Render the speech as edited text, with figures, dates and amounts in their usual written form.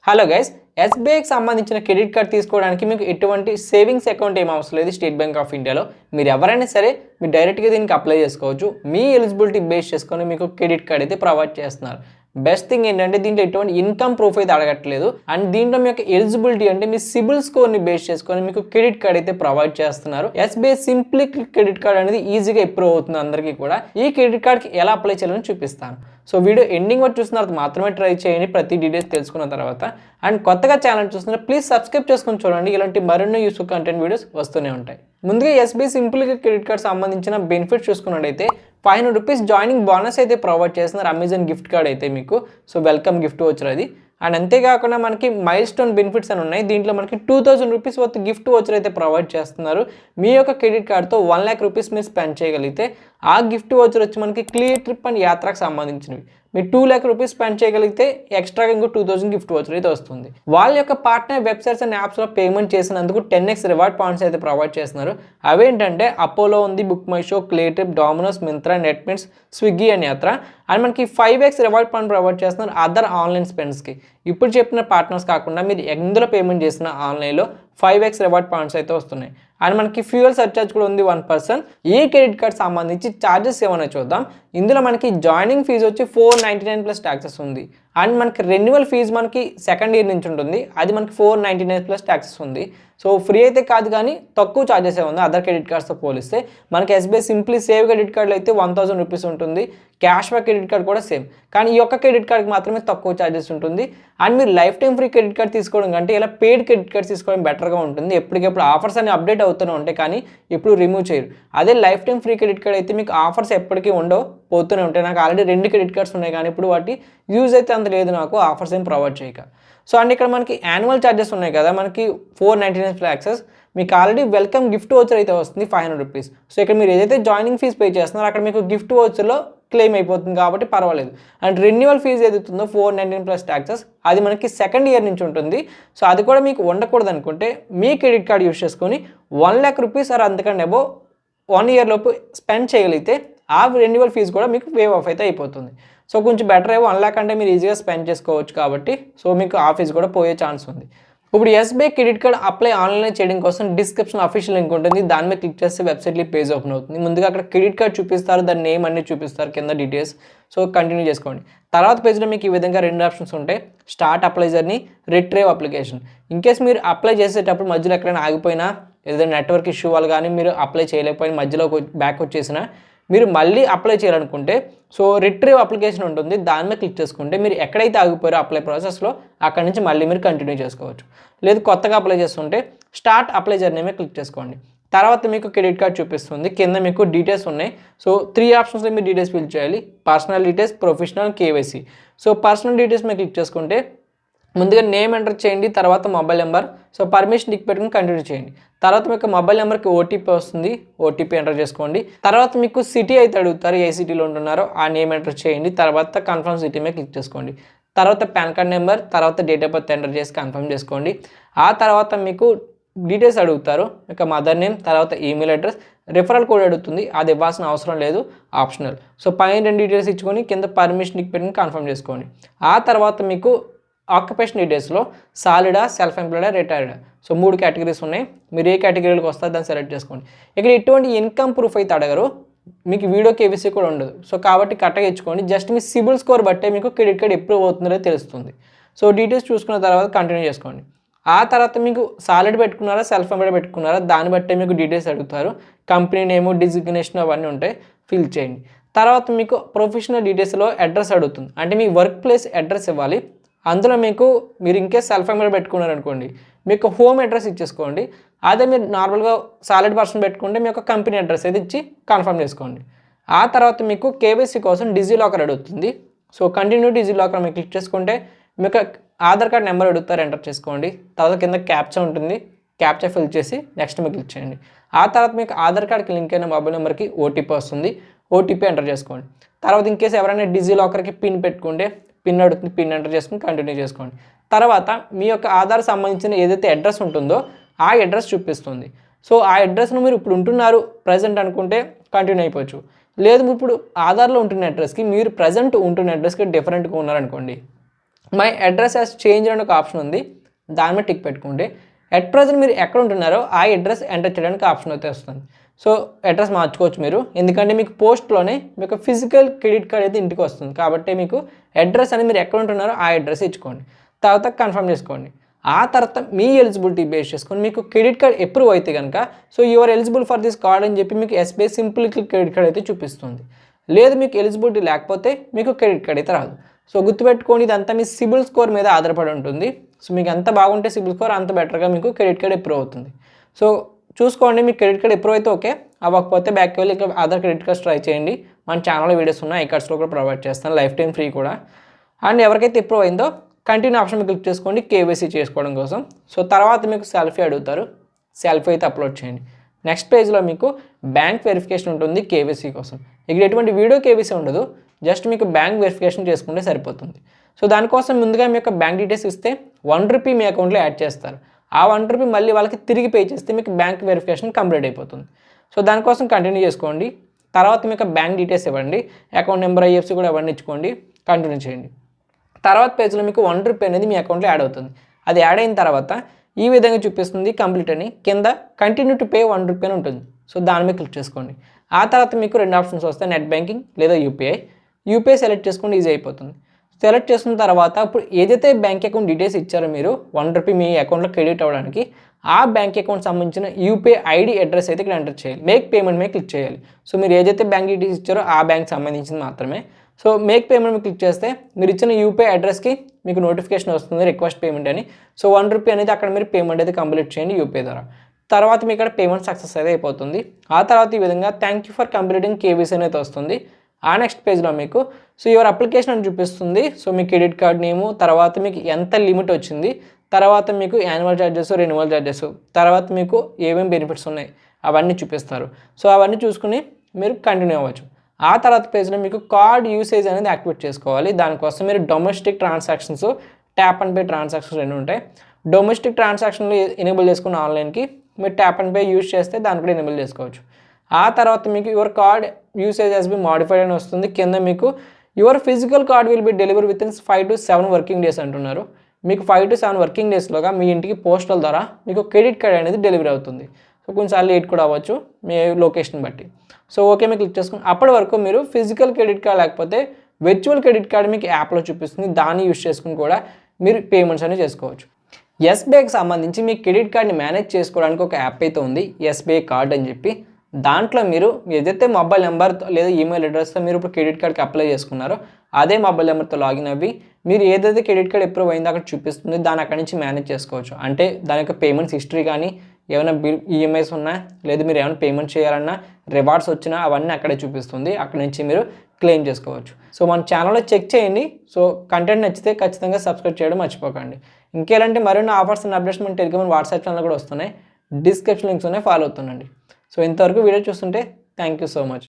Hello guys, ఎస్బీఐకి సంబంధించిన credit card తీసుకోవడానికి మీకు ఎటువంటి సేవింగ్స్ అకౌంట్ ఏం అవసరం లేదు. స్టేట్ బ్యాంక్ ఆఫ్ ఇండియాలో మీరు ఎవరైనా సరే మీరు డైరెక్ట్గా దీనికి అప్లై చేసుకోవచ్చు. మీ ఎలిజిబిలిటీ బేస్ చేసుకొని మీకు క్రెడిట్ కార్డ్ అయితే ప్రొవైడ్ చేస్తున్నారు. బెస్ట్ థింగ్ ఏంటంటే దీంట్లో ఎటువంటి ఇన్కమ్ ప్రూఫ్ అయితే అడగట్లేదు. అండ్ దీంట్లో మీ యొక్క ఎలిజిబిలిటీ అంటే మీ సిబిల్ స్కోర్ని బేస్ చేసుకొని మీకు క్రెడిట్ కార్డ్ అయితే ప్రొవైడ్ చేస్తున్నారు. ఎస్బీఐ సింప్లీ క్రెడిట్ కార్డ్ అనేది ఈజీగా అప్రూవ్ అవుతుంది అందరికీ కూడా. ఈ క్రెడిట్ కార్డ్కి ఎలా అప్లై చేయాలని చూపిస్తాను. సో వీడియో ఎండింగ్ వరకు చూసిన తర్వాత మాత్రమే ట్రై చేయండి, ప్రతి డీటెయిల్స్ తెలుసుకున్న తర్వాత. అండ్ కొత్తగా ఛానల్ చూస్తున్నారు ప్లీజ్ సబ్స్క్రైబ్ చేసుకొని చూడండి, ఇలాంటి మరిన్ని యూస్ఫుల్ కంటెంట్ వీడియోస్ వస్తూనే ఉంటాయి. ముందుగా ఎస్బీఐ సింపుల్ క్రెడిట్ కార్డ్ సంబంధించిన బెనిఫిట్స్ చూసుకున్నట్టయితే ₹500 జాయినింగ్ బోనస్ అయితే ప్రొవైడ్ చేస్తున్నారు. అమెజాన్ గిఫ్ట్ కార్డ్ అయితే మీకు సో వెల్కమ్ గిఫ్ట్ వచ్చర్ అది. అండ్ అంతేకాకుండా మనకి మైల్ స్టోన్ బెనిఫిట్స్ అని ఉన్నాయి. దీంట్లో మనకి ₹2000 వర్త్ గిఫ్ట్ వచ్చర్ అయితే ప్రొవైడ్ చేస్తున్నారు. మీ యొక్క క్రెడిట్ కార్డ్తో ₹1,00,000 మీరు స్పెండ్ చేయగలిగితే ఆ గిఫ్ట్ వచ్చర్ వచ్చి మనకి క్లియర్ ట్రిప్ అండ్ యాత్రకు సంబంధించినవి. మీరు ₹2,00,000 స్పెండ్ చేయగలిగితే ఎక్స్ట్రాగా ఇంకో 2000 గిఫ్ట్ వచ్చర్ అయితే వస్తుంది. వాళ్ళ యొక్క పార్ట్నర్ వెబ్సైట్స్ అండ్ యాప్స్లో పేమెంట్ చేసినందుకు 10x రివార్డ్ పాయింట్స్ అయితే ప్రొవైడ్ చేస్తున్నారు. అవేంటంటే అపోలో ఉంది, Book My Show, Cleartrip, Domino's, Myntra, Netmeds, Swiggy and Yatra. And మనకి 5x రివార్డ్ పాయింట్ ప్రొవైడ్ చేస్తున్నారు అదర్ ఆన్లైన్ స్పెండ్స్కి. ఇప్పుడు చెప్పిన పార్ట్నర్స్ కాకుండా మీరు ఎందులో పేమెంట్ చేసిన ఆన్లైన్లో 5x రివార్డ్ పాయింట్స్ అయితే వస్తున్నాయి. అండ్ మనకి ఫ్యూయల్ సర్చార్జ్ కూడా ఉంది 1%. ఈ క్రెడిట్ కార్డ్ సంబంధించి ఛార్జెస్ ఏమైనా చూద్దాం. ఇందులో మనకి జాయినింగ్ ఫీజు వచ్చి $499 ప్లస్ ట్యాక్సెస్ ఉంది. అండ్ మనకి రెన్యువల్ ఫీజు మనకి సెకండ్ ఇయర్ నుంచి ఉంటుంది, అది మనకి $499 ప్లస్ ట్యాక్సెస్ ఉంది. సో ఫ్రీ అయితే కాదు కానీ తక్కువ ఛార్జెస్ ఉంది అదర్ క్రెడిట్ కార్డ్స్తో పోలిస్తే. మనకి ఎస్బీఐ సింప్లీ సేవ్ క్రెడిట్ కార్డులో అయితే ₹1,000 ఉంటుంది. క్యాష్ బ్యాక్ క్రెడిట్ కార్డ్ కూడా సేమ్, కానీ ఈ యొక్క క్రెడిట్ కార్డ్కి మాత్రమే తక్కువ ఛార్జెస్ ఉంటుంది. అండ్ మీరు life time free credit card తీసుకోవడం కంటే ఇలా పెయిడ్ క్రెడిట్ కార్డ్ తీసుకోవడం బెటర్గా ఉంటుంది. ఎప్పటికెప్పుడు ఆఫర్స్ అన్ని అప్డేట్ అవుతూనే ఉంటాయి కానీ ఎప్పుడు రిమూవ్ చేయరు. అదే life time free credit card అయితే మీకు ఆఫర్స్ ఎప్పటికీ ఉండవు, పోతూనే ఉంటాయి. నాకు ఆల్రెడీ 2 క్రెడిట్ కార్డ్స్ ఉన్నాయి కానీ ఇప్పుడు వాటి యూజ్ అయితే అంత లేదు నాకు, ఆఫర్స్ ఏం ప్రొవైడ్ చేయక. సో అండ్ ఇక్కడ మనకి యాన్యువల్ ఛార్జెస్ ఉన్నాయి కదా, మనకి $499 ప్లస్ యాక్సెస్. మీకు ఆల్రెడీ వెల్కమ్ గిఫ్ట్ వచ్చర్ అయితే వస్తుంది ₹500. సో ఇక్కడ మీరు ఏదైతే జాయినింగ్ ఫీజ్ పే చేస్తున్నారో అక్కడ మీకు గిఫ్ట్ వచ్చర్లో క్లెయిమ్ అయిపోతుంది కాబట్టి పర్వాలేదు. అండ్ రెన్యువల్ ఫీజు ఏదైతుందో $499 ప్లస్ ట్యాక్సెస్, అది మనకి సెకండ్ ఇయర్ నుంచి ఉంటుంది. సో అది కూడా మీకు ఉండకూడదు అనుకుంటే మీ క్రెడిట్ కార్డ్ యూస్ చేసుకొని ₹1,00,000 ఆర్ అంతకంటే అబోవ్ 1 ఇయర్ లోపు స్పెండ్ చేయగలిగితే ఆ రెన్యువల్ ఫీజు కూడా మీకు వేవ్ ఆఫ్ అయితే అయిపోతుంది. సో కొంచెం బెటర్ ఏమో 1,00,000 అంటే మీరు ఈజీగా స్పెండ్ చేసుకోవచ్చు కాబట్టి సో మీకు ఆ ఫీజు కూడా పోయే ఛాన్స్ ఉంది. ఇప్పుడు SBI credit card apply online చేయడం కోసం డిస్క్రిప్షన్ అఫీషియల్ లింక్ ఉంటుంది, దాని మీద క్లిక్ చేస్తే వెబ్సైట్లో పేజ్ ఓపెన్ అవుతుంది. ముందుగా అక్కడ క్రెడిట్ కార్డ్ చూపిస్తారు, దాని నేమ్ అన్ని చూపిస్తారు, కింద డీటెయిల్స్. సో కంటిన్యూ చేసుకోండి. తర్వాత పేజ్లో మీకు ఈ విధంగా 2 ఆప్షన్స్ ఉంటాయి, start apply journey, retrieve application. In case మీరు అప్లై చేసేటప్పుడు మధ్యలో ఎక్కడైనా ఆగిపోయినా, ఏదైనా నెట్వర్క్ ఇష్యూ వాళ్ళు కానీ మీరు అప్లై చేయలేకపోయినా మధ్యలో బ్యాక్ వచ్చేసినా మీరు మళ్ళీ అప్లై చేయాలనుకుంటే సో రిట్రీవ్ అప్లికేషన్ ఉంటుంది, దాని మీద క్లిక్ చేసుకుంటే మీరు ఎక్కడైతే ఆగిపోయారో అప్లై ప్రాసెస్లో అక్కడి నుంచి మళ్ళీ మీరు కంటిన్యూ చేసుకోవచ్చు. లేదు కొత్తగా అప్లై చేస్తుంటే స్టార్ట్ అప్లై జర్నీ మీద క్లిక్ చేసుకోండి. తర్వాత మీకు క్రెడిట్ కార్డ్ చూపిస్తుంది, కింద మీకు డీటెయిల్స్ ఉన్నాయి. సో 3 ఆప్షన్స్లో మీరు డీటెయిల్స్ ఫిల్ చేయాలి, personal details, professional, KYC. So personal details మీద క్లిక్ చేసుకుంటే ముందుగా నేమ్ ఎంటర్ చేయండి, తర్వాత mobile number. So permission tick పెట్టుకుని కంటిన్యూ చేయండి. తర్వాత మీకు మొబైల్ నెంబర్కి ఓటీపీ వస్తుంది, ఓటీపీ ఎంటర్ చేసుకోండి. తర్వాత మీకు సిటీ అయితే అడుగుతారు, ఏ సిటీలో ఉంటున్నారో ఆ నేమ్ ఎంటర్ చేయండి. తర్వాత కన్ఫర్మ్ సిటీ మీద క్లిక్ చేసుకోండి. తర్వాత పాన్ కార్డ్ నెంబర్, తర్వాత డేట్ ఆఫ్ బర్త్ ఎంటర్ చేసి కన్ఫర్మ్ చేసుకోండి. ఆ తర్వాత మీకు డీటెయిల్స్ అడుగుతారు, మీకు మదర్ నేమ్, తర్వాత ఈమెయిల్ అడ్రస్, రిఫరల్ కోడ్ అడుగుతుంది, అది ఇవ్వాల్సిన అవసరం లేదు, ఆప్షనల్. సో పైన 2 డీటెయిల్స్ ఇచ్చుకొని కింద పర్మిషన్ టిక్ పెట్టుకుని కన్ఫర్మ్ చేసుకోండి. ఆ తర్వాత మీకు ఆక్యుపేషన్ డీటెయిల్స్లో సాలిడా, సెల్ఫ్ ఎంప్లాయిడా, రిటైర్డా, సో 3 కేటగిరీస్ ఉన్నాయి. మీరు ఏ కేటగిరీలోకి వస్తారో దాన్ని సెలెక్ట్ చేసుకోండి. ఇక్కడ ఎటువంటి ఇన్కమ్ ప్రూఫ్ అయితే అడగరు, మీకు వీడియో కేవైసీ కూడా ఉండదు. సో కాబట్టి కరెక్ట్గా ఇచ్చుకోండి. జస్ట్ మీ సిబిల్ స్కోర్ బట్టే మీకు క్రెడిట్ కార్డ్ అప్రూవ్ అవుతుందో తెలుస్తుంది. సో డీటెయిల్స్ చూసుకున్న తర్వాత కంటిన్యూ చేసుకోండి. ఆ తర్వాత మీకు సాలిడ్ పెట్టుకున్నారా, సెల్ఫ్ ఎంప్లాయిడ్ పెట్టుకున్నారా, దాన్ని బట్టే మీకు డీటెయిల్స్ అడుగుతారు. కంపెనీ నేము, డిజిగ్నేషన్ అవన్నీ ఉంటాయి, ఫిల్ చేయండి. తర్వాత మీకు ప్రొఫెషనల్ డీటెయిల్స్లో అడ్రస్ అడుగుతుంది, అంటే మీ వర్క్ ప్లేస్ అడ్రస్ ఇవ్వాలి. అందులో మీరు ఇంకేస్ సెల్ఫ్ ఎంప్లాయిడ్ పెట్టుకున్నారనుకోండి మీకు హోమ్ అడ్రస్ ఇచ్చేసుకోండి. అదే మీరు నార్మల్గా సాలిడ్ పర్సన్ పెట్టుకుంటే మీ యొక్క కంపెనీ అడ్రస్ అయితే ఇచ్చి కన్ఫర్మ్ చేసుకోండి. ఆ తర్వాత మీకు కేవైసీ కోసం డిజిలాకర్ అడుగుతుంది. సో కంటిన్యూ డిజిలాకర్ మీరు క్లిక్ చేసుకుంటే మీకు ఆధార్ కార్డ్ నెంబర్ అడుగుతారు, ఎంటర్ చేసుకోండి. తర్వాత కింద క్యాప్చా ఉంటుంది, క్యాప్చా ఫిల్ చేసి నెక్స్ట్ మీద క్లిక్ చేయండి. ఆ తర్వాత మీకు ఆధార్ కార్డ్కి లింక్ అయిన మొబైల్ నెంబర్కి ఓటీపీ వస్తుంది, ఓటీపీ ఎంటర్ చేసుకోండి. తర్వాత ఇన్కేస్ ఎవరైనా డిజిలాకర్కి పిన్ పెట్టుకుంటే పిన్ అడుగుతుంది, పిన్ ఎంటర్ చేసుకుని కంటిన్యూ చేసుకోండి. తర్వాత మీ యొక్క ఆధార్ సంబంధించిన ఏదైతే అడ్రస్ ఉంటుందో ఆ అడ్రస్ చూపిస్తుంది. సో ఆ అడ్రస్ను మీరు ఇప్పుడు ఉంటున్నారు ప్రజెంట్ అనుకుంటే కంటిన్యూ అయిపోవచ్చు. లేదు ఇప్పుడు ఆధార్లో ఉంటున్న అడ్రస్కి మీరు ప్రజెంట్ ఉంటున్న అడ్రస్కి డిఫరెంట్గా ఉన్నారనుకోండి మై అడ్రస్ యాజ్ చేంజ్ అని ఒక ఆప్షన్ ఉంది, దాని మీద టిక్ పెట్టుకోండి. అట్ ప్రజెంట్ మీరు ఎక్కడ ఉంటున్నారో ఆ అడ్రస్ ఎంటర్ చేయడానికి ఆప్షన్ అయితే వస్తుంది. సో అడ్రస్ మార్చుకోవచ్చు మీరు, ఎందుకంటే మీకు పోస్ట్లోనే మీకు ఫిజికల్ క్రెడిట్ కార్డ్ అయితే ఇంటికి వస్తుంది. కాబట్టి మీకు అడ్రస్ అని మీరు ఎక్కడ ఉంటున్నారో ఆ అడ్రస్ ఇచ్చుకోండి. తర్వాత కన్ఫర్మ్ చేసుకోండి. ఆ తర్వాత మీ ఎలిజిబిలిటీ బేస్ చేసుకొని మీకు క్రెడిట్ కార్డ్ అప్రూవ్ అయితే కనుక so your eligible for this card అని చెప్పి మీకు SBI simple click credit card అయితే చూపిస్తుంది. లేదు మీకు ఎలిజిబిలిటీ లేకపోతే మీకు క్రెడిట్ కార్డ్ అయితే రాదు. సో గుర్తుపెట్టుకోండి, ఇదంతా మీ సిబిల్ స్కోర్ మీద ఆధారపడి ఉంటుంది. సో మీకు ఎంత బాగుంటే సిబిల్ స్కోర్ అంత బెటర్గా మీకు క్రెడిట్ కార్డ్ అప్రూవ్ అవుతుంది. సో చూసుకోండి, మీకు క్రెడిట్ కార్డ్ అప్రూవ్ అయితే ఓకే, అవ్వకపోతే బ్యాక్కి వెళ్ళి ఇంకా అదర్ క్రెడిట్ కార్డ్స్ ట్రై చేయండి. మన ఛానల్లో వీడియోస్ ఉన్నాయి, ఐ కార్డ్స్లో కూడా ప్రొవైడ్ చేస్తాను, లైఫ్ టైం ఫ్రీ కూడా. అండ్ ఎవరికైతే అప్రూవ్ అయిందో కంటిన్యూ ఆప్షన్ మీద క్లిక్ చేసుకోండి కేవైసీ చేసుకోవడం కోసం. సో తర్వాత మీకు సెల్ఫీ అడుగుతారు, సెల్ఫీ అయితే అప్లోడ్ చేయండి. నెక్స్ట్ పేజ్లో మీకు బ్యాంక్ వెరిఫికేషన్ ఉంటుంది కేవైసీ కోసం. ఇక్కడ ఎటువంటి వీడియో కేవైసీ ఉండదు, జస్ట్ మీకు బ్యాంక్ వెరిఫికేషన్ చేసుకుంటే సరిపోతుంది. సో దానికోసం ముందుగా మీ యొక్క బ్యాంక్ డీటెయిల్స్ ఇస్తే ₹1 మీ అకౌంట్లో యాడ్ చేస్తారు. ఆ ₹1 మళ్ళీ వాళ్ళకి తిరిగి పే చేస్తే మీకు బ్యాంక్ వెరిఫికేషన్ కంప్లీట్ అయిపోతుంది. సో దానికోసం కంటిన్యూ చేసుకోండి. తర్వాత మీకు బ్యాంక్ డీటెయిల్స్ ఇవ్వండి, అకౌంట్ నెంబర్ ఐఎఫ్సి కూడా ఇవ్వండి, ఇచ్చుకోండి, కంటిన్యూ చేయండి. తర్వాత పేజ్లో మీకు ₹1 అనేది మీ అకౌంట్లో యాడ్ అవుతుంది. అది యాడ్ అయిన తర్వాత ఈ విధంగా చూపిస్తుంది కంప్లీట్ అని, కింద కంటిన్యూ టు పే ₹1 అని ఉంటుంది. సో దాని మీద క్లిక్ చేసుకోండి. ఆ తర్వాత మీకు 2 ఆప్షన్స్ వస్తాయి, నెట్ బ్యాంకింగ్ లేదా యూపీఐ సెలెక్ట్ చేసుకుంటే ఈజీ అయిపోతుంది. సెలెక్ట్ చేసుకున్న తర్వాత ఇప్పుడు ఏదైతే బ్యాంక్ అకౌంట్ డీటెయిల్స్ ఇచ్చారో మీరు ₹1 మీ అకౌంట్లో క్రెడిట్ అవ్వడానికి, ఆ బ్యాంక్ అకౌంట్ సంబంధించిన యూపీఐ ఐడి అడ్రస్ అయితే ఇక్కడ ఎంటర్ చేయాలి. మేక్ పేమెంట్ మీద క్లిక్ చేయాలి. సో మీరు ఏదైతే బ్యాంక్ డీటెయిల్స్ ఇచ్చారో ఆ బ్యాంక్ సంబంధించింది మాత్రమే. సో మేక్ పేమెంట్ మీద క్లిక్ చేస్తే మీరు ఇచ్చిన యూపీఐ అడ్రస్కి మీకు నోటిఫికేషన్ వస్తుంది రిక్వెస్ట్ పేమెంట్ అని. సో ₹1 అనేది అక్కడ మీరు పేమెంట్ అయితే కంప్లీట్ చేయండి యూపీఐ ద్వారా. తర్వాత మీకు ఇక్కడ పేమెంట్ సక్సెస్ అయితే అయిపోతుంది. ఆ తర్వాత ఈ విధంగా thank you for completing KYC అయితే వస్తుంది. ఆ నెక్స్ట్ పేజ్లో మీకు సో యువర్ అప్లికేషన్ అని చూపిస్తుంది. సో మీ క్రెడిట్ కార్డ్ నేము, తర్వాత మీకు ఎంత లిమిట్ వచ్చింది, తర్వాత మీకు యాన్యువల్ ఛార్జెస్, రెన్యువల్ ఛార్జెస్, తర్వాత మీకు ఏమేమి బెనిఫిట్స్ ఉన్నాయి అవన్నీ చూపిస్తారు. సో అవన్నీ చూసుకుని మీరు కంటిన్యూ అవ్వచ్చు. ఆ తర్వాత పేజ్లో మీకు కార్డ్ యూసేజ్ అనేది యాక్టివేట్ చేసుకోవాలి. దానికోసం మీరు domestic transactions, tap and pay transactions రెండు ఉంటాయి. డొమెస్టిక్ ట్రాన్సాక్షన్లు ఎనేబుల్ చేసుకున్న ఆన్లైన్కి మీరు ట్యాప్ అండ్ పే యూజ్ చేస్తే దాన్ని కూడా ఎనేబుల్ చేసుకోవచ్చు. ఆ తర్వాత మీకు your card usage has be modified అని వస్తుంది. కింద మీకు your physical card will be deliver within 5 to 7 working days అంటున్నారు. మీకు 5 to 7 వర్కింగ్ డేస్లోగా మీ ఇంటికి పోస్టల్ ద్వారా మీకు క్రెడిట్ కార్డ్ అనేది డెలివరీ అవుతుంది. సో కొన్నిసార్లు లేట్ కూడా అవ్వచ్చు మీ లొకేషన్ బట్టి. సో ఓకే మీరు క్లిక్ చేసుకుని అప్పటి వరకు మీరు ఫిజికల్ క్రెడిట్ కార్డ్ లేకపోతే వర్చువల్ క్రెడిట్ కార్డ్ మీకు యాప్లో చూపిస్తుంది, దాన్ని యూజ్ చేసుకుని కూడా మీరు పేమెంట్స్ అనేవి చేసుకోవచ్చు. ఎస్బీఐకి సంబంధించి మీ క్రెడిట్ కార్డ్ని మేనేజ్ చేసుకోవడానికి ఒక యాప్ అయితే ఉంది, ఎస్బీఐ కార్డ్ అని చెప్పి. దాంట్లో మీరు ఏదైతే మొబైల్ నెంబర్ లేదా ఈమెయిల్ అడ్రస్తో మీరు ఇప్పుడు క్రెడిట్ కార్డ్కి అప్లై చేసుకున్నారో అదే మొబైల్ నెంబర్తో లాగిన్ అవ్వి మీరు ఏదైతే క్రెడిట్ కార్డ్ అప్రూవ్ అయిందో అక్కడ చూపిస్తుంది, దాన్ని అక్కడి నుంచి మేనేజ్ చేసుకోవచ్చు. అంటే దాని యొక్క పేమెంట్స్ హిస్టరీ కానీ ఏమైనా బిల్ ఈఎంఐస్ ఉన్నా లేదా మీరు ఏమైనా పేమెంట్ చేయాలన్నా రివార్డ్స్ వచ్చినా అవన్నీ అక్కడే చూపిస్తుంది, అక్కడి నుంచి మీరు క్లెయిమ్ చేసుకోవచ్చు. సో మన ఛానల్లో చెక్ చేయండి. సో కంటెంట్ నచ్చితే ఖచ్చితంగా సబ్స్క్రైబ్ చేయడం మర్చిపోకండి. ఇంకేలాంటి మరిన్ని ఆఫర్స్ అండ్ అప్డేట్స్ మన టెలిగ్రామ్ వాట్సాప్ ఛానల్ కూడా వస్తున్నాయి, డిస్క్రిప్షన్ లింక్స్ ఉన్నాయి, ఫాలో అవుతుండండి. సో ఇంతవరకు వీడియో చూస్తుంటే థ్యాంక్ యూ సో మచ్.